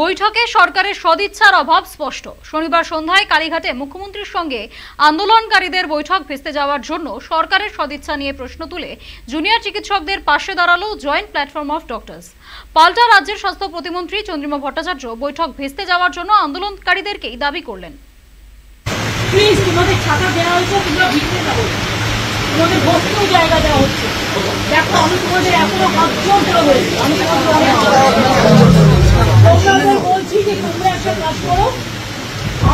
বৈঠকে সরকারের সদিচ্ছার অভাব স্পষ্ট। শনিবার সন্ধ্যায় কালীঘাটে মুখ্যমন্ত্রীর সঙ্গে আন্দোলনকারীদের বৈঠক ভেস্তে যাওয়ার জন্য সরকারের সদিচ্ছা নিয়ে প্রশ্ন তুলে জুনিয়র চিকিৎসকদের পাশে দাঁড়ালো জয়েন্ট প্ল্যাটফর্ম অফ ডক্টরস। পাল্টা রাজ্যের স্বাস্থ্য প্রতিমন্ত্রী চন্দ্রিমা ভট্টাচার্য বৈঠক ভেস্তে যাওয়ার জন্য আন্দোলনকারীদেরকেই দাবি করলেন। প্লিজ তোমাদের ছাতা দেওয়া হয়েছে, তোমরা ভিড়তে যাবো, তোমাদের বসতেও জায়গা দেওয়া হচ্ছে। দেখো আমি তোমাদের এখনো হাত জোর দেওয়া হয়েছে, আমি তোমাদের বলছি যে তোমরা একটা কাজ করো।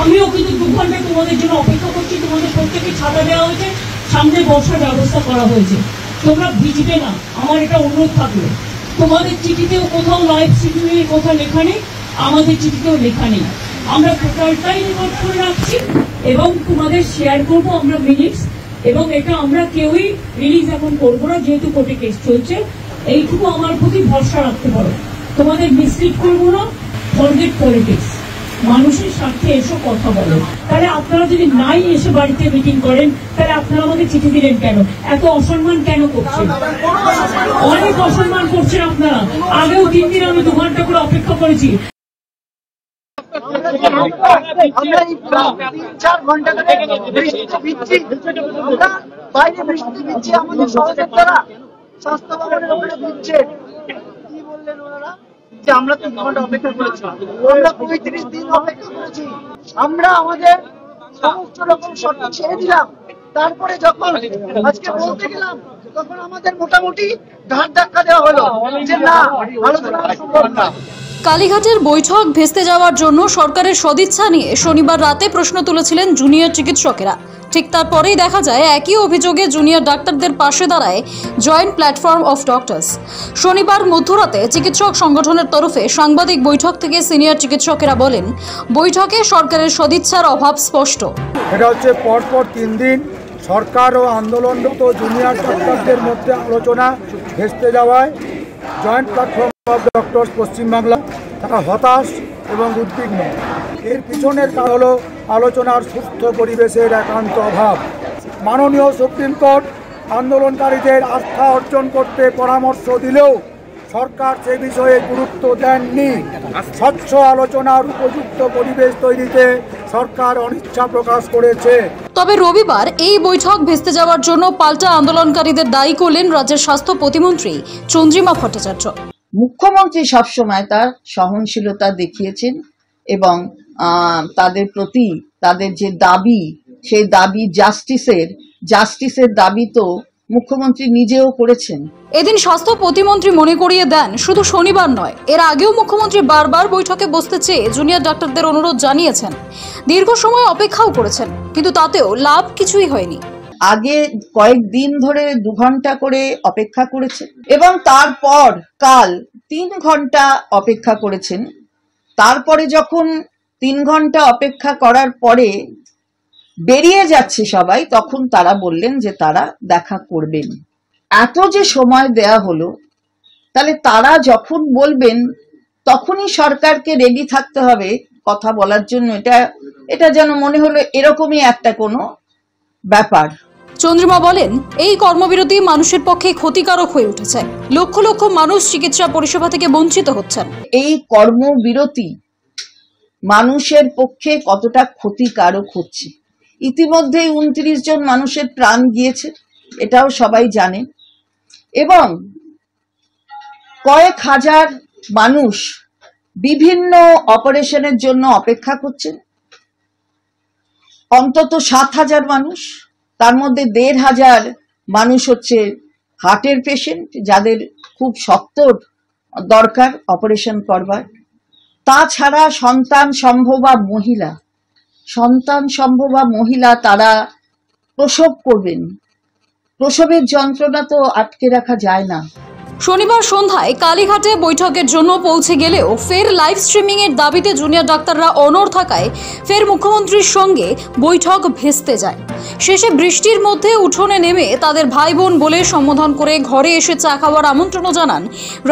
আমিও কিন্তু 2 ঘন্টা তোমাদের জন্য অপেক্ষা করছি। তোমাদের প্রত্যেকে ছাতা দেওয়া হয়েছে, সামনে বসার ব্যবস্থা করা হয়েছে, তোমরা ভিজবে না, আমার এটা অনুরোধ থাকবে। তোমাদের চিঠিতেও কোথাও লাইভ স্ট্রিমিংয়ের কথা লেখা নেই, আমাদের চিঠিতেও লেখা নেই। আমরা টোটালটাই রেকর্ড করে রাখছি এবং তোমাদের শেয়ার করবো আমরা মিনিটস, এবং এটা আমরা কেউই রিলিজ এখন করবো না যেহেতু কোর্টে কেস চলছে। এইটুকু আমার প্রতি ভরসা রাখতে পারো, তোমাদের মিসলিড করবো না। ফরগেট পলিটিক্স, মানুষের স্বার্থে এসব কথা বলো। তাহলে আপনারা যদি নাই এসে বাড়িতে মিটিং করেন, তাহলে আপনারা আমাকে চিঠি দিলেন কেন? এত অসম্মান কেন করছেন? অনেক অসম্মান করছেন আপনারা। আগেও 3 দিন আমি 2 ঘন্টা করে অপেক্ষা করেছি। আমরা 3-4 ঘন্টা ধরে বৃষ্টিতে ভিজছি, বাইরে বৃষ্টিতে ভিজছি, আমাদের সহযোদ্ধারা স্বাস্থ্য ভবনের উপরে ভিজছে। কি বললেন ওনারা? যে আমরা 3 ঘন্টা অপেক্ষা করেছি, আমরা 35 দিন অপেক্ষা করেছি, আমরা আমাদের সমস্ত রকম শর্ত ছেড়ে দিলাম। তারপরে যখন আজকে বলতে গেলাম, তখন আমাদের মোটামুটি ঘাট ধাক্কা দেওয়া হলো যে না, আলোচনা সম্ভব না। কালীঘাটের বৈঠক ভেস্তে যাওয়ার জন্য সরকারের সদিচ্ছা নিয়ে শনিবার রাতে প্রশ্ন তুলেছিলেন জুনিয়র চিকিৎসকেরা। ঠিক তারপরেই দেখা যায় একই অভিযোগে জুনিয়র ডাক্তারদের পাশে দাঁড়ায় জয়েন্ট প্ল্যাটফর্ম অফ ডক্টরস। শনিবার মধ্যরাতে চিকিৎসক সংগঠনের তরফে সাংবাদিক বৈঠক থেকে সিনিয়র চিকিৎসকেরা বলেন, বৈঠকে সরকারের সদিচ্ছার অভাব স্পষ্ট। এটা হচ্ছে পরপর 3 দিন সরকার ও আন্দোলনরত জুনিয়র ডাক্তারদের মধ্যে আলোচনা ভেস্তে যাওয়ায় joint platform of doctors Paschimbangla তারা হতাশ এবং উদ্বিগ্ন। এর পিছনের কারণ হলো আলোচনার সুস্থ পরিবেশের একান্ত অভাব। মাননীয় সুপ্রিম কোর্ট আন্দোলনকারীদের আস্থা অর্জন করতে পরামর্শ দিলেও সরকার সে বিষয়ে গুরুত্ব দেননি। স্বচ্ছ আলোচনার উপযুক্ত পরিবেশ তৈরিতে সরকার অনিচ্ছা প্রকাশ করেছে। তবে রবিবার এই বৈঠক ভেস্তে যাওয়ার জন্য পাল্টা আন্দোলনকারীদের দায়ী করলেন রাজ্যের স্বাস্থ্য প্রতিমন্ত্রী চন্দ্রিমা ভট্টাচার্য। মুখ্যমন্ত্রী সবসময় তার সহনশীলতা দেখিয়েছেন এবং তাদের প্রতি তাদের যে দাবি, সেই দাবি জাস্টিসের দাবি তো মুখ্যমন্ত্রী নিজেও করেছেন। এদিন স্বাস্থ্য প্রতিমন্ত্রী মনে করিয়ে দেন, শুধু শনিবার নয়, এর আগেও মুখ্যমন্ত্রী বারবার বৈঠকে বসতে চেয়ে জুনিয়র ডাক্তারদের অনুরোধ জানিয়েছেন, দীর্ঘ সময় অপেক্ষাও করেছেন, কিন্তু তাতেও লাভ কিছুই হয়নি। আগে কয়েকদিন ধরে 2 ঘন্টা করে অপেক্ষা করেছেন এবং তারপর কাল 3 ঘন্টা অপেক্ষা করেছেন। তারপরে যখন 3 ঘন্টা অপেক্ষা করার পরে বেরিয়ে যাচ্ছে সবাই, তখন তারা বললেন যে তারা দেখা করবেন। এত যে সময় দেয়া হলো, তাহলে তারা যখন বলবেন তখনই সরকারকে রেডি থাকতে হবে কথা বলার জন্য। এটা যেন মনে হলো এরকমই একটা কোনো ব্যাপার। চন্দ্রিমা বলেন, এই কর্মবিরতি মানুষের পক্ষে ক্ষতিকারক হয়ে উঠেছে। লক্ষ লক্ষ মানুষ চিকিৎসা পরিষেবা থেকে বঞ্চিত হচ্ছেন। এই কর্মবিরতি মানুষের পক্ষে কতটা ক্ষতিকারক হচ্ছে। ইতিমধ্যেই 29 জন মানুষের প্রাণ গিয়েছে, এটাও সবাই জানেন, এবং কয়েক হাজার মানুষ বিভিন্ন অপারেশনের জন্য অপেক্ষা করছেন। অন্তত 7,000 মানুষ, তার মধ্যে 1,500 মানুষ হচ্ছে হার্টের পেশেন্ট, যাদের খুব সত্বর দরকার অপারেশন করবার। তাছাড়া সন্তান সম্ভবা মহিলা তারা প্রসব করবেন, প্রসবের যন্ত্রণা তো আটকে রাখা যায় না। শনিবার সন্ধ্যায় কালীঘাটে বৈঠকের জন্য পৌঁছে গেলেও ফের লাইভ স্ট্রিমিং এর দাবিতে জুনিয়র ডাক্তাররা অনড় থাকায় ফের মুখ্যমন্ত্রীর সঙ্গে বৈঠক ভেস্তে যায়। শেষে বৃষ্টির মধ্যে উঠোনে নেমে তাদের ভাই বোন বলে সম্বোধন করে ঘরে এসে চা খাওয়ার আমন্ত্রণও জানান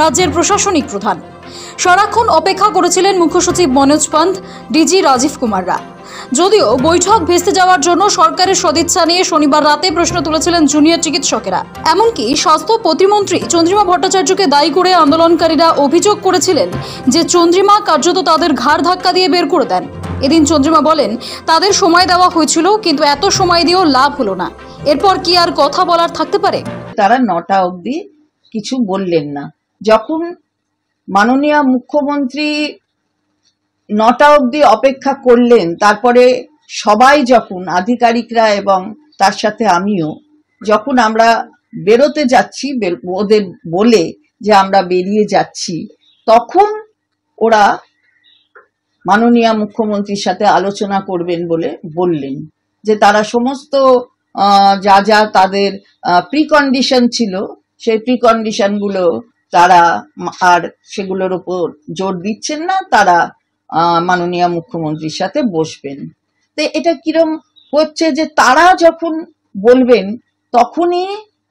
রাজ্যের প্রশাসনিক প্রধান। সারাক্ষণ অপেক্ষা করেছিলেন মুখ্য সচিব মনোজ পান্ত, ডিজি রাজীব কুমাররা। যদিও বৈঠক ভেস্তে যাওয়ার জন্য সরকারের সদিচ্ছা নিয়ে শনিবার রাতে প্রশ্ন তুলেছিলেন জুনিয়র চিকিৎসকেরা। এমনকি স্বাস্থ্য প্রতিমন্ত্রী চন্দ্রিমা ভট্টাচার্যকে দায়ী করে আন্দোলনকারীরা অভিযোগ করেছিলেন যে চন্দ্রিমা কার্যত তাদের ঘাড় ধাক্কা দিয়ে বের করে দেন। এদিন চন্দ্রিমা বলেন, তাদের সময় দেওয়া হয়েছিল, কিন্তু এত সময় দিয়েও লাভ হলো না। এরপর কি আর কথা বলার থাকতে পারে? তারা 9টা অবধি কিছু বললেন না। যখন মাননীয় মুখ্যমন্ত্রী 9টা অবধি অপেক্ষা করলেন, তারপরে সবাই যখন আধিকারিকরা এবং তার সাথে আমিও যখন আমরা বেরোতে যাচ্ছি, ওদের বলে যে আমরা বেরিয়ে যাচ্ছি, তখন ওরা মাননীয় মুখ্যমন্ত্রীর সাথে আলোচনা করবেন বলে বললেন যে তারা সমস্ত যা যা তাদের প্রিকন্ডিশন ছিল সেই প্রিকন্ডিশনগুলো তারা আর সেগুলোর উপর জোর দিচ্ছেন না, তারা মাননীয় মুখ্যমন্ত্রীর সাথে বসবেন। তো এটা কিরম হচ্ছে যে তারা যখন বলবেন তখনই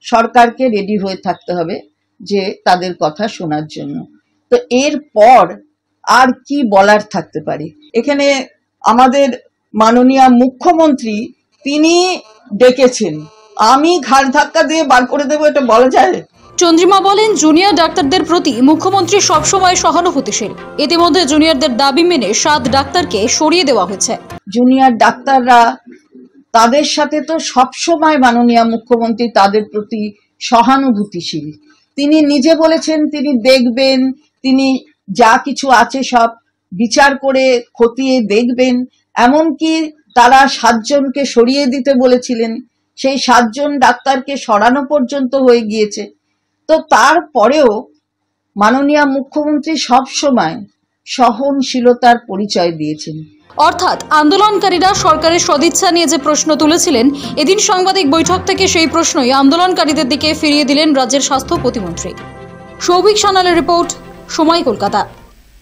সরকারকে রেডি হয়ে থাকতে হবে যে তাদের কথা শোনার জন্য। তো এরপর আর কি বলার থাকতে পারে? এখানে আমাদের মাননীয় মুখ্যমন্ত্রী তিনি ডেকেছেন, আমি ঘাড় ধাক্কা দিয়ে বার করে দেবো, এটা বলা যায়? চন্দ্রিমা বলেন, জুনিয়র ডাক্তারদের প্রতি মুখ্যমন্ত্রী সবসময় সহানুভূতিশীল। ইতিমধ্যে জুনিয়রদের দাবি মেনে 7 ডাক্তারকে সরিয়ে দেওয়া হয়েছে। জুনিয়র ডাক্তাররা তাদের সাথে তো সবসময় মাননীয় মুখ্যমন্ত্রী তাদের প্রতি সহানুভূতিশীল। তিনি নিজে বলেছেন তিনি দেখবেন, তিনি যা কিছু আছে সব বিচার করে খতিয়ে দেখবেন। এমনকি তারা 7 জনকে সরিয়ে দিতে বলেছিলেন, সেই 7 জন ডাক্তারকে সরানো পর্যন্ত হয়ে গিয়েছে। তো তারপরেও মাননীয় মুখ্যমন্ত্রী সবসময় সহনশীলতার পরিচয় দিয়েছেন। অর্থাৎ আন্দোলনকারীরা সরকারের সদিচ্ছা নিয়ে যে প্রশ্ন তুলেছিলেন, এদিন সাংবাদিক বৈঠক থেকে সেই প্রশ্নই আন্দোলনকারীদের দিকে ফিরিয়ে দিলেন রাজ্যের স্বাস্থ্য প্রতিমন্ত্রী। সৌভিক সানালের রিপোর্ট, সময়, কলকাতা।